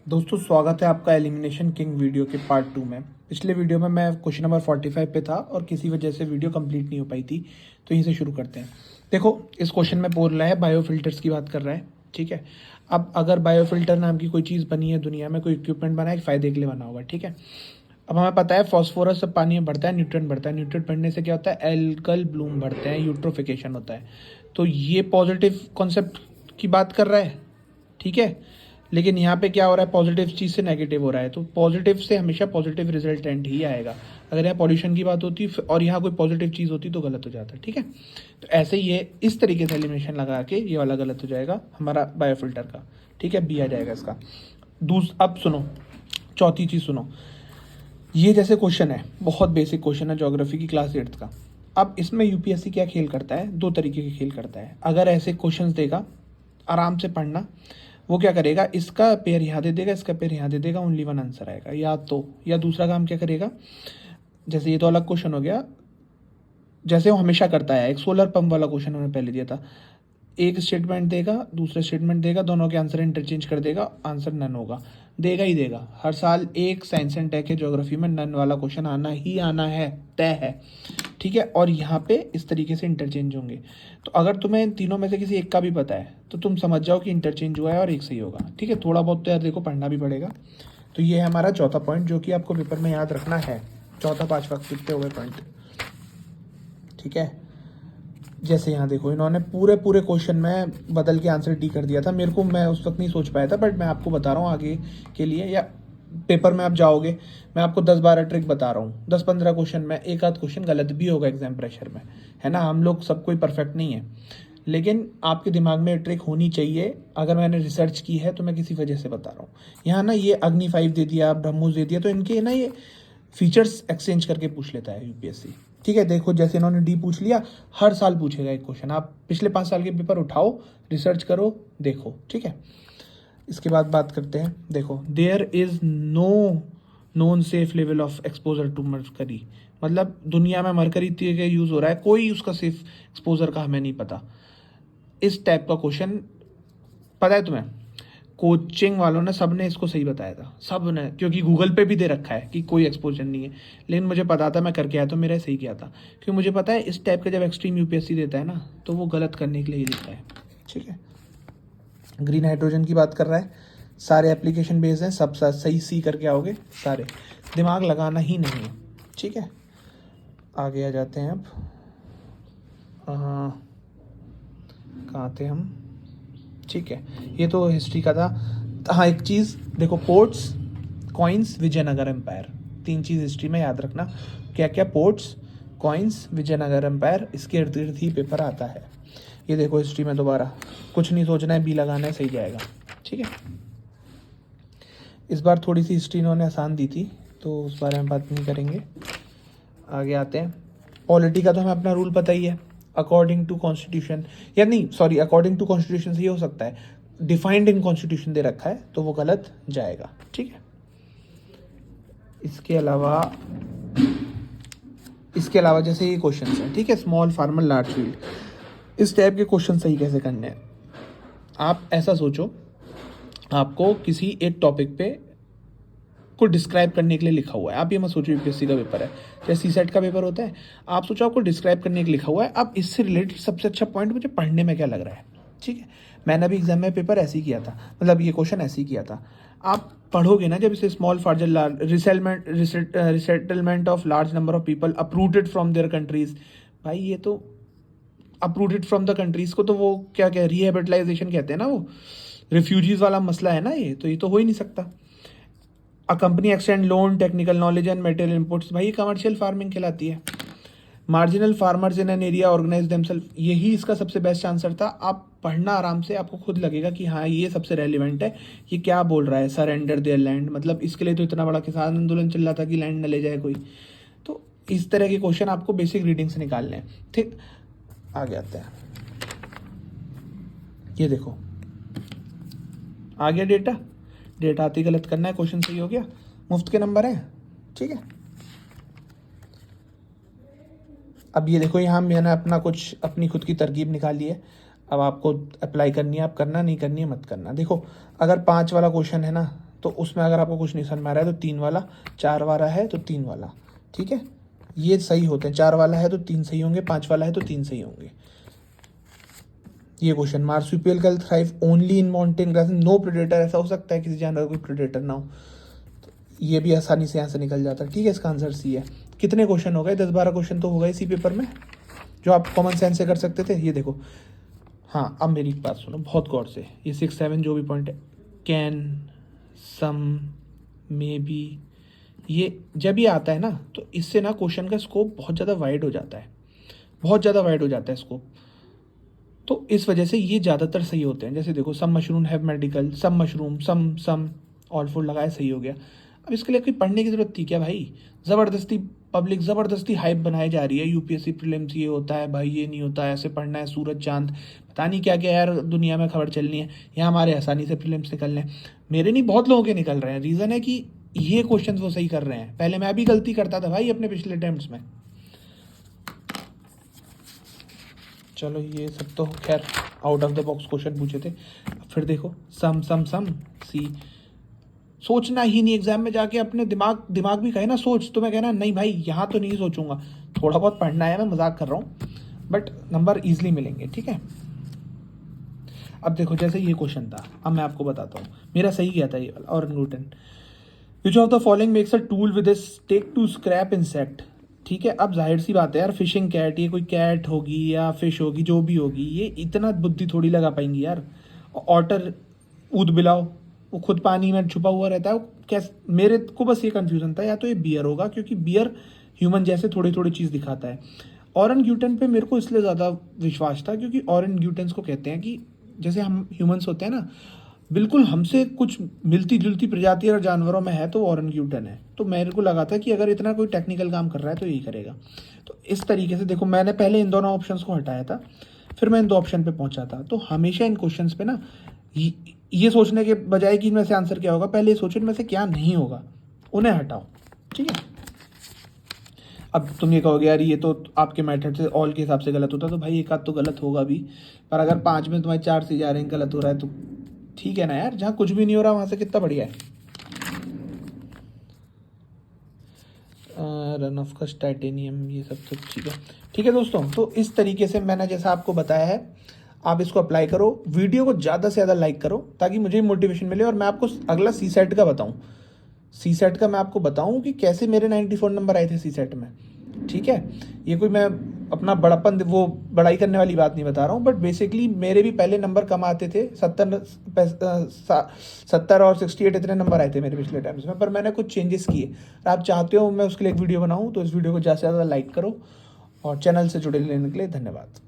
दोस्तों स्वागत है आपका एलिमिनेशन किंग वीडियो के पार्ट 2 में। पिछले वीडियो में मैं क्वेश्चन नंबर 45 पे था और किसी वजह से वीडियो कंप्लीट नहीं हो पाई थी, तो यहीं से शुरू करते हैं। देखो इस क्वेश्चन में बोल रहा है बायोफिल्टर्स की बात कर रहा है, ठीक है। अब अगर बायोफिल्टर नाम की कोई चीज़ बनी है दुनिया में, कोई इक्विपमेंट बना है, फ़ायदे के लिए बना होगा, ठीक है। अब हमें पता है फॉस्फोरस जब पानी में बढ़ता है न्यूट्रन बढ़ता है, न्यूट्रन बढ़ने से क्या होता है, एल्कल ब्लूम बढ़ते हैं, यूट्रोफिकेशन होता है। तो ये पॉजिटिव कॉन्सेप्ट की बात कर रहा है, ठीक है। लेकिन यहाँ पे क्या हो रहा है, पॉजिटिव चीज़ से नेगेटिव हो रहा है, तो पॉजिटिव से हमेशा पॉजिटिव रिजल्टेंट ही आएगा। अगर यहाँ पॉल्यूशन की बात होती और यहाँ कोई पॉजिटिव चीज़ होती तो गलत हो जाता, ठीक है। तो ऐसे ही ये इस तरीके से एलिमिनेशन लगा के ये वाला गलत हो जाएगा हमारा बायोफिल्टर का, ठीक है, बी आ जाएगा इसका। अब सुनो, चौथी चीज़ सुनो। ये जैसे क्वेश्चन है, बहुत बेसिक क्वेश्चन है ज्योग्राफी की क्लास 8th का। अब इसमें यूपीएससी क्या खेल करता है, दो तरीके के खेल करता है। अगर ऐसे क्वेश्चंस देगा, आराम से पढ़ना, वो क्या करेगा, इसका पेयर यहाँ दे देगा, इसका पेयर यहाँ दे देगा, ओनली वन आंसर आएगा। या दूसरा काम क्या करेगा, जैसे ये तो अलग क्वेश्चन हो गया, जैसे वो हमेशा करता है, एक सोलर पंप वाला क्वेश्चन उन्होंने पहले दिया था। एक स्टेटमेंट देगा, दूसरा स्टेटमेंट देगा, दोनों के आंसर इंटरचेंज कर देगा, आंसर नन होगा। देगा ही देगा, हर साल एक साइंस एंड टेक के ज्योग्राफी में नन वाला क्वेश्चन आना ही आना है, तय है, ठीक है। और यहाँ पे इस तरीके से इंटरचेंज होंगे। तो अगर तुम्हें इन तीनों में से किसी एक का भी पता है तो तुम समझ जाओ कि इंटरचेंज हुआ है और एक सही होगा, ठीक है। थोड़ा बहुत तो यार देखो पढ़ना भी पड़ेगा। तो ये है हमारा चौथा पॉइंट जो कि आपको पेपर में याद रखना है। चौथा पाँचवा कितने हो गए पॉइंट, ठीक है। जैसे यहाँ देखो, इन्होंने पूरे पूरे क्वेश्चन में बदल के आंसर डी कर दिया था। मेरे को, मैं उस वक्त नहीं सोच पाया था, बट मैं आपको बता रहा हूँ आगे के लिए, या पेपर में आप जाओगे, मैं आपको 10-12 ट्रिक बता रहा हूँ। 10-15 क्वेश्चन में एक आध क्वेश्चन गलत भी होगा एग्जाम प्रेशर में, है ना। हम लोग सब कोई परफेक्ट नहीं है, लेकिन आपके दिमाग में ट्रिक होनी चाहिए। अगर मैंने रिसर्च की है तो मैं किसी वजह से बता रहा हूँ। यहाँ ना ये अग्नि 5 दे दिया, ब्रह्मोस दे दिया, तो इनके ना ये फीचर्स एक्सचेंज करके पूछ लेता है यूपीएससी, ठीक है। देखो जैसे इन्होंने डी पूछ लिया, हर साल पूछेगा एक क्वेश्चन। आप पिछले 5 साल के पेपर उठाओ, रिसर्च करो, देखो, ठीक है। इसके बाद बात करते हैं, देखो there is no known safe level of exposure to mercury. मतलब दुनिया में मरकरी का यूज हो रहा है, कोई उसका सेफ एक्सपोजर का हमें नहीं पता। इस टाइप का क्वेश्चन पता है तुम्हें, कोचिंग वालों ने सब ने इसको सही बताया था, सब ने, क्योंकि गूगल पे भी दे रखा है कि कोई एक्सपोजर नहीं है। लेकिन मुझे पता था, मैं करके आया तो मेरा सही किया था, क्योंकि मुझे पता है इस टाइप का जब एक्सट्रीम यूपीएससी देता है ना, तो वो गलत करने के लिए ही देता है, ठीक है। ग्रीन हाइड्रोजन की बात कर रहा है, सारे एप्लीकेशन बेस्ड हैं, सब सही सी करके आओगे, सारे दिमाग लगाना ही नहीं है, ठीक है। आगे आ जाते हैं अब, कहाँ थे हम, ठीक है। ये तो हिस्ट्री का था। हाँ एक चीज़ देखो, पोर्ट्स, कॉइन्स, विजयनगर एम्पायर, 3 चीज़ हिस्ट्री में याद रखना। क्या क्या, पोर्ट्स, कॉइन्स, विजयनगर एम्पायर, इसके इर्द गिर्द ही पेपर आता है। ये देखो हिस्ट्री में दोबारा कुछ नहीं सोचना है, बी लगाना है, सही जाएगा, ठीक है। इस बार थोड़ी सी हिस्ट्री इन्होंने आसान दी थी, तो उस बारे में बात नहीं करेंगे। आगे आते हैं, पॉलिटी का तो हमें अपना रूल पता ही है, अकॉर्डिंग टू कॉन्स्टिट्यूशन, या नहीं सॉरी, अकॉर्डिंग टू कॉन्स्टिट्यूशन से ये हो सकता है, डिफाइंड इन कॉन्स्टिट्यूशन दे रखा है तो वो गलत जाएगा, ठीक है। इसके अलावा जैसे ये क्वेश्चन है, ठीक है, स्मॉल फार्मर लार्ज फील्ड, इस टाइप के क्वेश्चन सही कैसे करने हैं। आप ऐसा सोचो, आपको किसी एक टॉपिक पे को डिस्क्राइब करने के लिए लिखा हुआ है। आप ये मत सोचो यूपीएससी का पेपर है, जैसे सीसेट का पेपर होता है, आप सोचो आपको डिस्क्राइब करने के लिए लिखा हुआ है। अब इससे रिलेटेड सबसे अच्छा पॉइंट मुझे पढ़ने में क्या लग रहा है, ठीक है। मैंने अभी एग्जाम में पेपर ऐसे ही किया था, मतलब ये क्वेश्चन ऐसे ही किया था। आप पढ़ोगे ना जब इसे, स्मॉल फार्जर resettlement of large number of people uprooted from their countries, भाई ये तो अपरूटेड फ्रॉम द कंट्रीज को तो वो क्या क्या रिहेबिलिटाइजेशन कहते हैं ना, वो रिफ्यूजीज वाला मसला है ना, ये तो हो ही नहीं सकता। A company extend loan, technical knowledge and material inputs, भाई कमर्शियल फार्मिंग कहलाती है। Marginal farmers in an area organise themselves, यही इसका सबसे बेस्ट आंसर था। आप पढ़ना आराम से, आपको खुद लगेगा कि हाँ ये सबसे रेलिवेंट है, ये क्या बोल रहा है, सरेंडर देयर लैंड, मतलब इसके लिए तो इतना बड़ा किसान आंदोलन चल रहा था कि लैंड न ले जाए कोई। तो इस तरह के क्वेश्चन आपको बेसिक रीडिंग से निकालने हैं, ठीक। आगे आते हैं, ये देखो आ गया डेटा आती गलत करना है, क्वेश्चन सही हो गया, मुफ्त के नंबर है, ठीक है। अब ये देखो, यहाँ मैंने अपनी खुद की तरकीब निकाली है। अब आपको अप्लाई करनी है, आप करना, नहीं करनी है मत करना। देखो अगर 5 वाला क्वेश्चन है ना, तो उसमें अगर आपको कुछ नहीं समझ में आ रहा है तो 3 वाला, 4 वाला है तो 3 वाला, ठीक है, ये सही होते हैं। 4 वाला है तो 3 सही होंगे, 5 वाला है तो 3 सही होंगे। ये question, marsupial can thrive only in mountain grass, no predator, ऐसा हो सकता है किसी जानवर का कोई प्रेडेटर ना हो, तो ये भी आसानी से यहाँ से निकल जाता है, ठीक है। इसका आंसर सी है। कितने क्वेश्चन हो गए? 10-12 क्वेश्चन तो हो गए इसी पेपर में जो आप कॉमन सेंस से कर सकते थे। ये देखो, हाँ अब मेरी बात सुनो बहुत गौर से, ये 6-7 जो भी पॉइंट है, कैन, सम, मे बी, ये जब ये आता है ना तो इससे ना क्वेश्चन का स्कोप बहुत ज़्यादा वाइड हो जाता है, बहुत ज़्यादा वाइड हो जाता है स्कोप। तो इस वजह से ये ज़्यादातर सही होते हैं। जैसे देखो, some mushroom have medical, some mushroom, some all food लगाया, सही हो गया। अब इसके लिए कोई पढ़ने की ज़रूरत थी क्या भाई? ज़बरदस्ती पब्लिक ज़बरदस्ती हाइप बनाई जा रही है, यूपीएससी प्रीलिम्स ये होता है भाई, ये नहीं होता है, ऐसे पढ़ना है, सूरज चांद पता नहीं क्या क्या यार दुनिया में खबर चलनी है, यहाँ हमारे आसानी से प्रीलिम्स निकल रहे हैं। मेरे नहीं, बहुत लोगों के निकल रहे हैं। रीज़न है कि ये क्वेश्चन वो सही कर रहे हैं। पहले मैं भी गलती करता था भाई अपने पिछले अटेम्प्ट्स में। चलो ये सब तो खैर out of the box question पूछे थे। फिर देखो, सम सी, सोचना ही नहीं एग्जाम में जाके, अपने दिमाग भी कहे ना सोच, तो मैं कहना नहीं भाई यहाँ तो नहीं सोचूंगा, थोड़ा बहुत पढ़ना है, मैं मजाक कर रहा हूँ, बट नंबर ईजिली मिलेंगे, ठीक है। अब देखो, जैसे ये क्वेश्चन था, अब मैं आपको बताता हूँ, मेरा सही गया था ये वाला, orangutan, which of the following makes a tool with a stick to scrap insect, ठीक है। अब जाहिर सी बात है यार, फिशिंग कैट, ये कोई कैट होगी या फिश होगी, जो भी होगी, ये इतना बुद्धि थोड़ी लगा पाएंगी यार। ऑटर, ऊद बिलाव, वो खुद पानी में छुपा हुआ रहता है, कैसे? मेरे को बस ये कंफ्यूजन था, या तो ये बियर होगा क्योंकि बियर ह्यूमन जैसे थोड़ी थोड़ी चीज़ दिखाता है। ऑरंगूटन पे मेरे को इसलिए ज़्यादा विश्वास था क्योंकि ऑरंगूटन्स को कहते हैं कि जैसे हम ह्यूमंस होते हैं ना, बिल्कुल हमसे कुछ मिलती जुलती प्रजाति और जानवरों में है तो ऑरंगूटन है। तो मेरे को लगा था कि अगर इतना कोई टेक्निकल काम कर रहा है तो यही करेगा। तो इस तरीके से देखो, मैंने पहले इन दोनों ऑप्शंस को हटाया था, फिर मैं इन 2 ऑप्शन पे पहुंचा था। तो हमेशा इन क्वेश्चंस पे ना ये सोचने के बजाय कि इनमें से आंसर क्या होगा, पहले ये सोचो इनमें से क्या नहीं होगा, उन्हें हटाओ, ठीक है। अब तुम ये कहोगे यार ये तो आपके मेथड से ऑल के हिसाब से गलत होता, तो भाई एक आध तो गलत होगा भी, पर अगर 5 में तुम्हारे 4 से जा रहे हैं गलत हो रहा है तो ठीक है ना यार, जहाँ कुछ भी नहीं हो रहा वहाँ से कितना बढ़िया है। रन ऑफ कस्ट, टाइटेनियम, ये सब तो ठीक है दोस्तों। तो इस तरीके से मैंने जैसा आपको बताया है, आप इसको अप्लाई करो, वीडियो को ज़्यादा से ज़्यादा लाइक करो ताकि मुझे मोटिवेशन मिले, और मैं आपको अगला सी सेट का बताऊँ, सी सेट का मैं आपको बताऊँ कि कैसे मेरे 94 नंबर आए थे सी सेट में, ठीक है। ये कोई मैं अपना बड़ापन, वो बड़ाई करने वाली बात नहीं बता रहा हूँ, बट बेसिकली मेरे भी पहले नंबर कम आते थे, 70 और 68 इतने नंबर आए थे मेरे पिछले टाइम्स में, पर मैंने कुछ चेंजेस किए। आप चाहते हो मैं उसके लिए एक वीडियो बनाऊँ तो इस वीडियो को ज़्यादा से ज़्यादा लाइक करो, और चैनल से जुड़े रहने के लिए धन्यवाद।